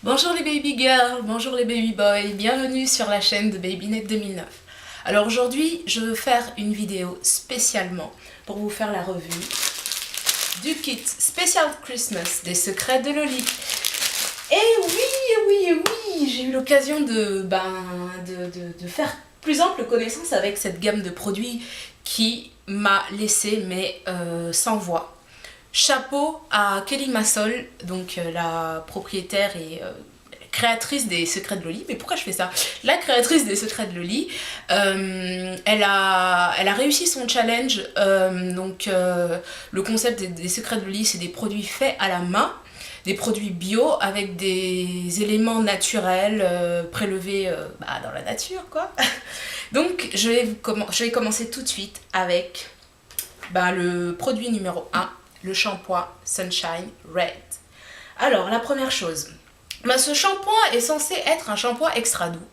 Bonjour les baby girls, bonjour les baby boys, bienvenue sur la chaîne de BabyNet 2009. Alors aujourd'hui, je veux faire une vidéo spécialement pour vous faire la revue du kit Special Christmas des secrets de Loli. Et oui, j'ai eu l'occasion de faire plus ample connaissance avec cette gamme de produits qui m'a laissé sans voix. Chapeau à Kelly Massol, donc la propriétaire et créatrice des secrets de Loli. Mais pourquoi je fais ça? La créatrice des secrets de Loli, elle a réussi son challenge. Le concept des secrets de Loli, c'est des produits faits à la main, des produits bio avec des éléments naturels prélevés dans la nature, quoi. Donc je vais commencer tout de suite avec le produit numéro 1, le shampoing Sunshine Red. Alors la première chose, ce shampoing est censé être un shampoing extra doux.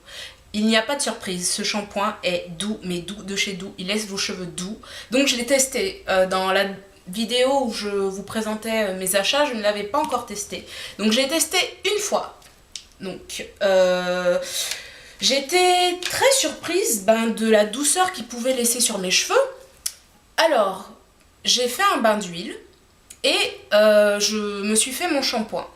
Il n'y a pas de surprise, ce shampoing est doux, mais doux de chez doux, il laisse vos cheveux doux. Donc je l'ai testé dans la vidéo où je vous présentais mes achats, je ne l'avais pas encore testé. Donc j'ai testé une fois. Donc j'étais très surprise de la douceur qu'il pouvait laisser sur mes cheveux. Alors j'ai fait un bain d'huile et je me suis fait mon shampoing.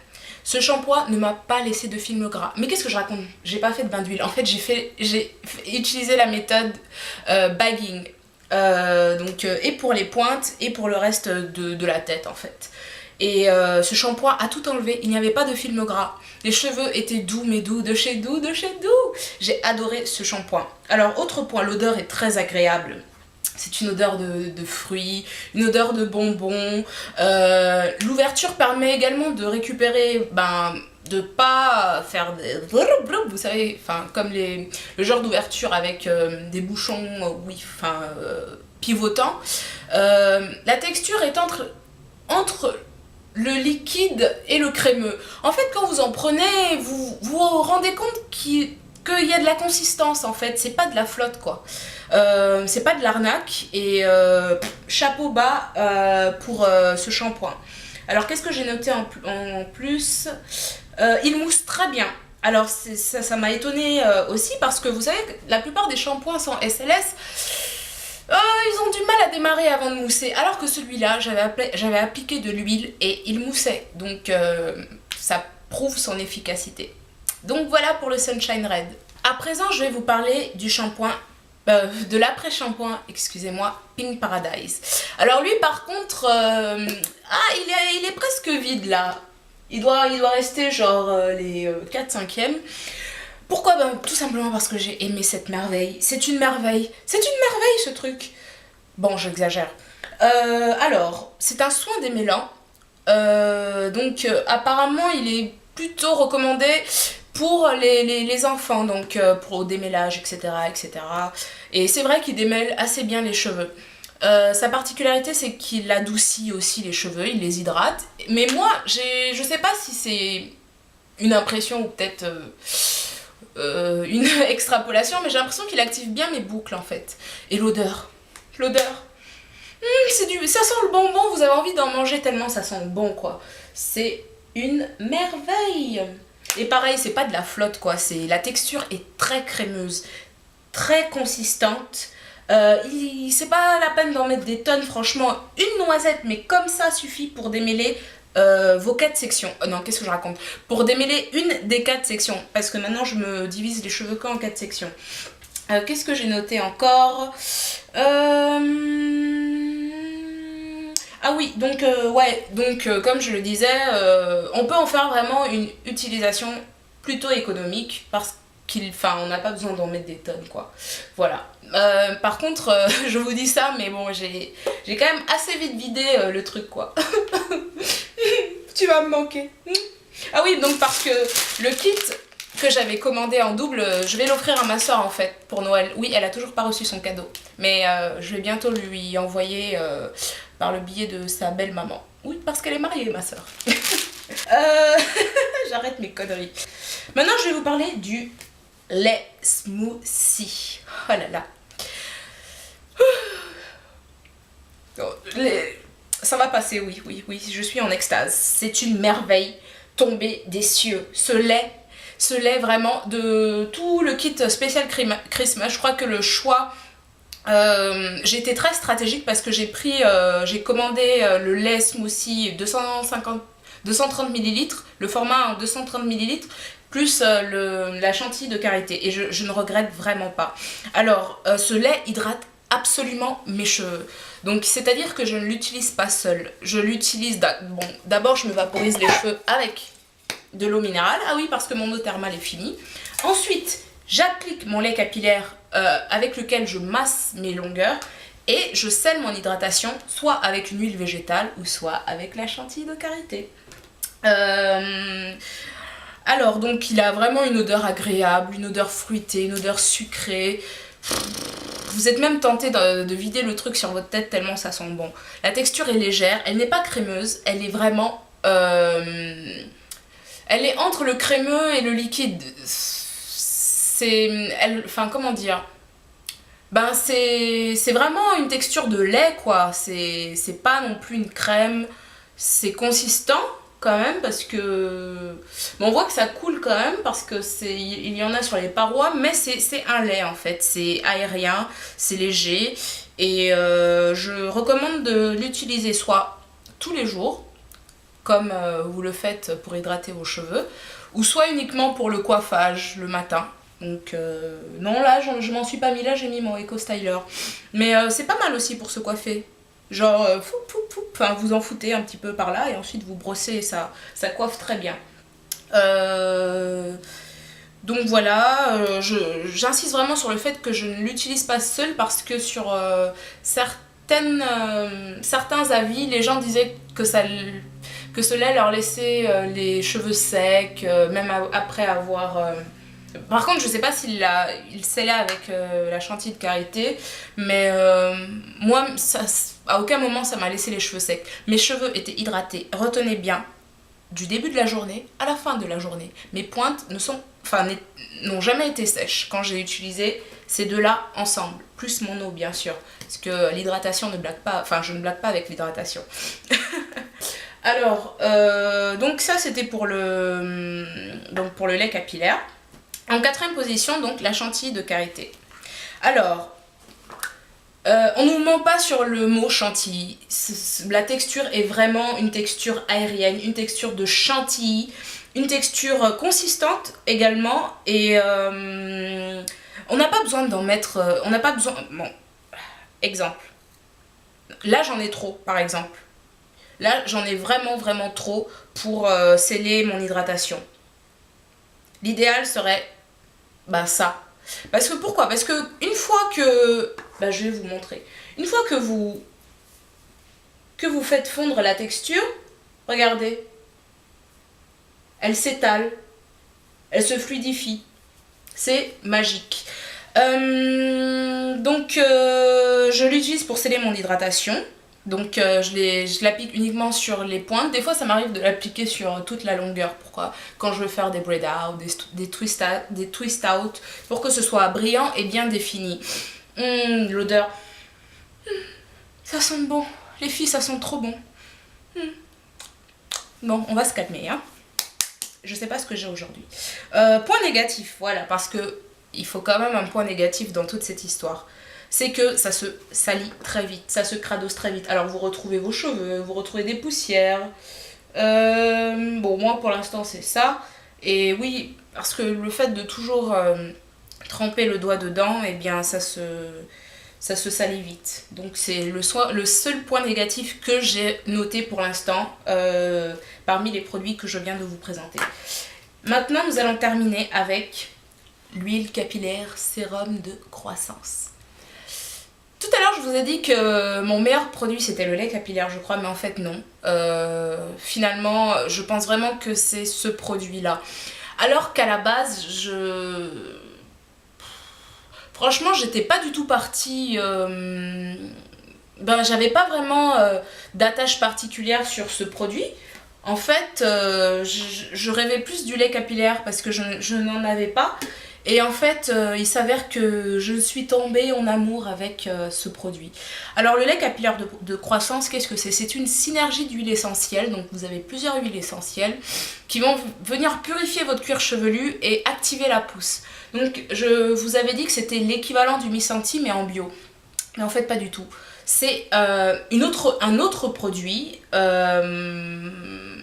Ce shampoing ne m'a pas laissé de film gras. Mais qu'est-ce que je raconte? J'ai pas fait de bain d'huile. En fait, j'ai utilisé la méthode bagging. Et pour les pointes et pour le reste de la tête, en fait. Et ce shampoing a tout enlevé. Il n'y avait pas de film gras. Les cheveux étaient doux, mais doux, de chez doux, de chez doux. J'ai adoré ce shampoing. Alors, autre point, l'odeur est très agréable. C'est une odeur de fruits, une odeur de bonbons. L'ouverture permet également de récupérer, de pas faire des... Vous savez, comme le genre d'ouverture avec des bouchons, pivotants. La texture est entre le liquide et le crémeux. En fait, quand vous en prenez, vous vous rendez compte qu'il y a de la consistance, en fait. C'est pas de la flotte, quoi. C'est pas de l'arnaque. Et chapeau bas pour ce shampoing. Alors, qu'est-ce que j'ai noté en plus? Il mousse très bien. Alors, ça m'a étonnée aussi parce que vous savez que la plupart des shampoings sans SLS, ils ont du mal à démarrer avant de mousser. Alors que celui-là, j'avais appliqué de l'huile et il moussait. Donc, ça prouve son efficacité. Donc, voilà pour le Sunshine Red. À présent, je vais vous parler du shampoing, de l'après-shampoing, excusez-moi, Pink Paradise. Alors lui, par contre, il est presque vide là. Il doit rester genre les 4/5e. Pourquoi? Tout simplement parce que j'ai aimé cette merveille. C'est une merveille. C'est une merveille ce truc. Bon, j'exagère. Alors, c'est un soin démêlant. Apparemment, il est plutôt recommandé pour les enfants, donc pour le démêlage, etc. Et c'est vrai qu'il démêle assez bien les cheveux. Sa particularité, c'est qu'il adoucit aussi les cheveux, il les hydrate. Mais moi, je sais pas si c'est une impression ou peut-être une extrapolation, mais j'ai l'impression qu'il active bien mes boucles en fait. Et l'odeur. Ça sent le bonbon, vous avez envie d'en manger tellement ça sent bon, quoi. C'est une merveille. Et pareil, c'est pas de la flotte, quoi. La texture est très crémeuse, très consistante. C'est pas la peine d'en mettre des tonnes, franchement. Une noisette, mais comme ça, suffit pour démêler vos 4 sections. Non, qu'est-ce que je raconte? Pour démêler une des 4 sections. Parce que maintenant, je me divise les cheveux qu'en 4 sections. Qu'est-ce que j'ai noté encore? Ah oui, donc comme je le disais, on peut en faire vraiment une utilisation plutôt économique parce on n'a pas besoin d'en mettre des tonnes, quoi. Voilà. Par contre, je vous dis ça, mais bon, j'ai quand même assez vite vidé le truc, quoi. Tu vas me manquer. Ah oui, donc parce que le kit que j'avais commandé en double, je vais l'offrir à ma soeur en fait pour Noël. Oui, elle a toujours pas reçu son cadeau, mais je vais bientôt lui envoyer par le biais de sa belle maman. Oui, parce qu'elle est mariée, ma soeur. J'arrête mes conneries. Maintenant, je vais vous parler du lait smoothie. Oh là là. Ça va passer, oui, je suis en extase. C'est une merveille. tombé des cieux. Ce lait vraiment de tout le kit spécial Christmas. Je crois que le choix, j'ai été très stratégique parce que j'ai commandé le lait smoothie 230 ml, le format en 230 ml, plus la chantilly de karité, et je ne regrette vraiment pas. Alors ce lait hydrate absolument mes cheveux, donc c'est à dire que je ne l'utilise pas seul, je l'utilise, bon, d'abord je me vaporise les cheveux avec de l'eau minérale, ah oui, parce que mon eau thermale est finie. Ensuite j'applique mon lait capillaire avec lequel je masse mes longueurs, et je scelle mon hydratation soit avec une huile végétale ou soit avec la chantilly de karité. Alors donc il a vraiment une odeur agréable, une odeur fruitée, une odeur sucrée. Vous êtes même tenté de vider le truc sur votre tête tellement ça sent bon. La texture est légère, elle n'est pas crémeuse, elle est vraiment... elle est entre le crémeux et le liquide. Enfin comment dire, ben c'est vraiment une texture de lait quoi. C'est pas non plus une crème, c'est consistant quand même parce que... Bon, on voit que ça coule quand même parce que il y en a sur les parois, mais c'est un lait en fait, c'est aérien, c'est léger, et je recommande de l'utiliser soit tous les jours, comme vous le faites pour hydrater vos cheveux, ou soit uniquement pour le coiffage le matin. Donc non, là je m'en suis pas mis, là j'ai mis mon Eco Styler, mais c'est pas mal aussi pour se coiffer. Genre, enfin, vous en foutez un petit peu par là et ensuite vous brossez et ça coiffe très bien. Donc voilà, j'insiste vraiment sur le fait que je ne l'utilise pas seule parce que sur certains avis, les gens disaient que ce lait leur laissait les cheveux secs, même après avoir... Par contre, je sais pas s'il scellait avec la chantilly de karité, mais moi, à aucun moment ça m'a laissé les cheveux secs. Mes cheveux étaient hydratés, retenez bien, du début de la journée à la fin de la journée. Mes pointes n'ont jamais été sèches quand j'ai utilisé ces deux-là ensemble, plus mon eau bien sûr, parce que l'hydratation ne blague pas, enfin je ne blague pas avec l'hydratation. Alors, donc ça c'était pour le lait capillaire. En quatrième position, donc la chantilly de karité. Alors, on ne nous ment pas sur le mot chantilly. La texture est vraiment une texture aérienne, une texture de chantilly, une texture consistante également. Et on n'a pas besoin d'en mettre... on n'a pas besoin... Bon, exemple. Là, j'en ai trop, par exemple. Là, j'en ai vraiment trop pour sceller mon hydratation. L'idéal serait... ça. Parce que pourquoi? Parce que une fois que... je vais vous montrer. Une fois que vous faites fondre la texture, regardez. Elle s'étale. Elle se fluidifie. C'est magique. Donc, je l'utilise pour sceller mon hydratation. Donc je l'applique uniquement sur les pointes. Des fois ça m'arrive de l'appliquer sur toute la longueur. Pourquoi? Quand je veux faire des braid out, des twist out, pour que ce soit brillant et bien défini. L'odeur, ça sent bon. Les filles, ça sent trop bon. Bon, on va se calmer, hein. Je sais pas ce que j'ai aujourd'hui. Point négatif, voilà, parce que il faut quand même un point négatif dans toute cette histoire. C'est que ça se salit très vite, ça se cradosse très vite. Alors vous retrouvez vos cheveux, vous retrouvez des poussières. Bon, moi pour l'instant c'est ça. Et oui, parce que le fait de toujours tremper le doigt dedans, eh bien ça se salit vite. Donc c'est le seul point négatif que j'ai noté pour l'instant parmi les produits que je viens de vous présenter. Maintenant nous allons terminer avec l'huile capillaire sérum de croissance. Tout à l'heure je vous ai dit que mon meilleur produit c'était le lait capillaire, je crois, mais en fait non. Finalement je pense vraiment que c'est ce produit là. Alors qu'à la base franchement j'étais pas du tout partie... j'avais pas vraiment d'attache particulière sur ce produit. En fait je rêvais plus du lait capillaire parce que je n'en avais pas. Et en fait, il s'avère que je suis tombée en amour avec ce produit. Alors le lait capillaire de croissance, qu'est-ce que c'est? C'est une synergie d'huiles essentielles. Donc vous avez plusieurs huiles essentielles qui vont venir purifier votre cuir chevelu et activer la pousse. Donc je vous avais dit que c'était l'équivalent du Misanti mais en bio. Mais en fait pas du tout. C'est un autre produit.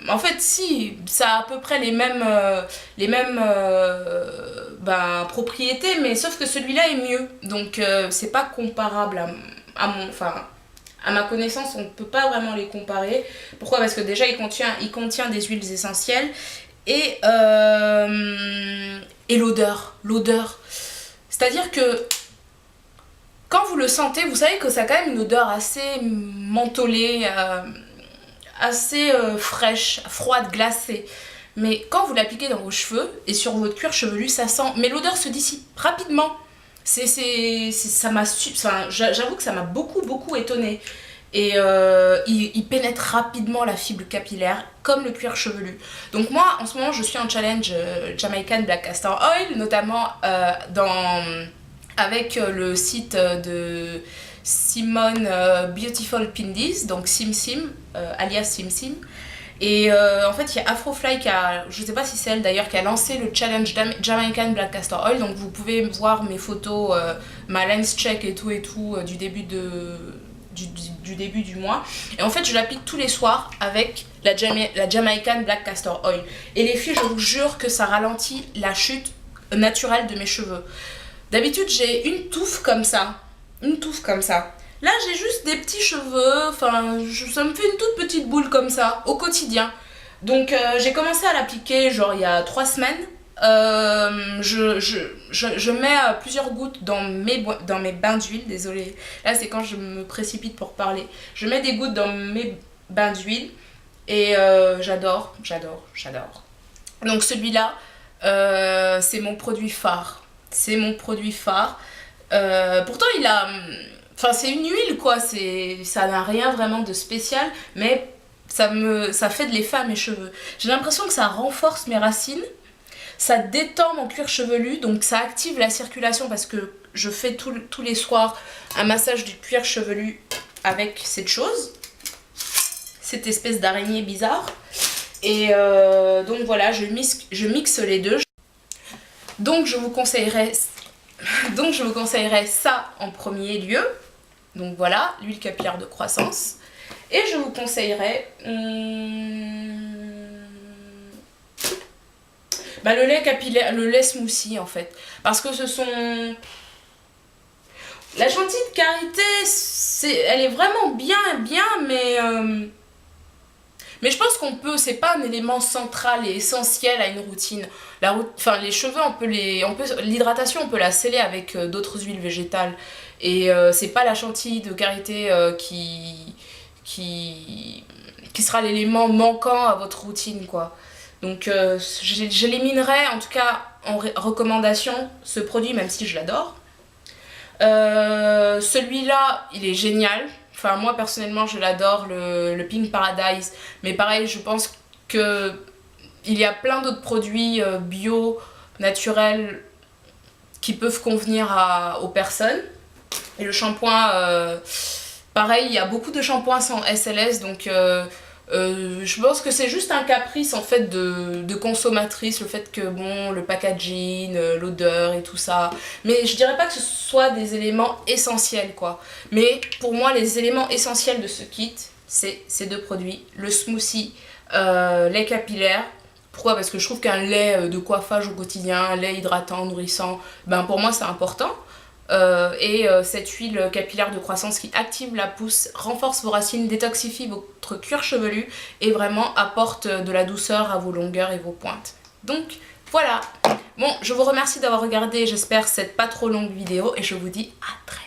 En fait si, ça a à peu près les mêmes propriétés, mais sauf que celui-là est mieux. Donc c'est pas comparable à ma connaissance, on ne peut pas vraiment les comparer. Pourquoi? Parce que déjà il contient des huiles essentielles et l'odeur. C'est-à-dire que quand vous le sentez, vous savez que ça a quand même une odeur assez mentholée, assez fraîche, froide, glacée. Mais quand vous l'appliquez dans vos cheveux et sur votre cuir chevelu, ça sent... Mais l'odeur se dissipe rapidement. J'avoue que ça m'a beaucoup étonnée. Et il pénètre rapidement la fibre capillaire, comme le cuir chevelu. Donc moi, en ce moment, je suis en challenge Jamaican Black Castor Oil, notamment avec le site de Simone Beautiful Pindies, donc Sim alias Sim. Et en fait, il y a Afrofly je sais pas si c'est elle d'ailleurs, qui a lancé le challenge Jamaican Black Castor Oil. Donc vous pouvez voir mes photos, ma lens check et tout du début du mois. Et en fait, je l'applique tous les soirs avec la Jamaican Black Castor Oil. Et les filles, je vous jure que ça ralentit la chute naturelle de mes cheveux. D'habitude, j'ai une touffe comme ça. Là, j'ai juste des petits cheveux, ça me fait une toute petite boule comme ça, au quotidien. Donc, j'ai commencé à l'appliquer, genre, il y a 3 semaines. Je mets plusieurs gouttes dans mes bains d'huile, désolée. Là, c'est quand je me précipite pour parler. Je mets des gouttes dans mes bains d'huile et j'adore. Donc, celui-là, c'est mon produit phare. Pourtant, c'est une huile quoi, ça n'a rien vraiment de spécial, mais ça fait de l'effet à mes cheveux. J'ai l'impression que ça renforce mes racines, ça détend mon cuir chevelu, donc ça active la circulation parce que je fais tous les soirs un massage du cuir chevelu avec cette chose, cette espèce d'araignée bizarre. Et donc voilà, je mixe les deux. Donc je vous conseillerais ça en premier lieu. Donc voilà, l'huile capillaire de croissance. Et je vous conseillerais le lait capillaire, le lait smoothie en fait. Parce que la chantilly de karité, elle est vraiment bien, mais je pense c'est pas un élément central et essentiel à une routine. Les cheveux, l'hydratation, on peut la sceller avec d'autres huiles végétales. Et c'est pas la chantilly de karité qui sera l'élément manquant à votre routine, quoi. Donc j'éliminerai, en tout cas en recommandation, ce produit, même si je l'adore. Celui-là, il est génial. Enfin, moi personnellement, je l'adore, le Pink Paradise. Mais pareil, je pense que il y a plein d'autres produits bio, naturels, qui peuvent convenir aux personnes. Et le shampoing, pareil, il y a beaucoup de shampoings sans SLS, donc je pense que c'est juste un caprice en fait de consommatrice, le fait que le packaging, l'odeur et tout ça. Mais je dirais pas que ce soit des éléments essentiels quoi. Mais pour moi, les éléments essentiels de ce kit, c'est ces deux produits, le smoothie, lait capillaire. Pourquoi? Parce que je trouve qu'un lait de coiffage au quotidien, un lait hydratant, nourrissant, pour moi c'est important. Cette huile capillaire de croissance qui active la pousse, renforce vos racines, détoxifie votre cuir chevelu et vraiment apporte de la douceur à vos longueurs et vos pointes. Donc voilà. Bon, je vous remercie d'avoir regardé, j'espère cette pas trop longue vidéo et je vous dis à très bientôt.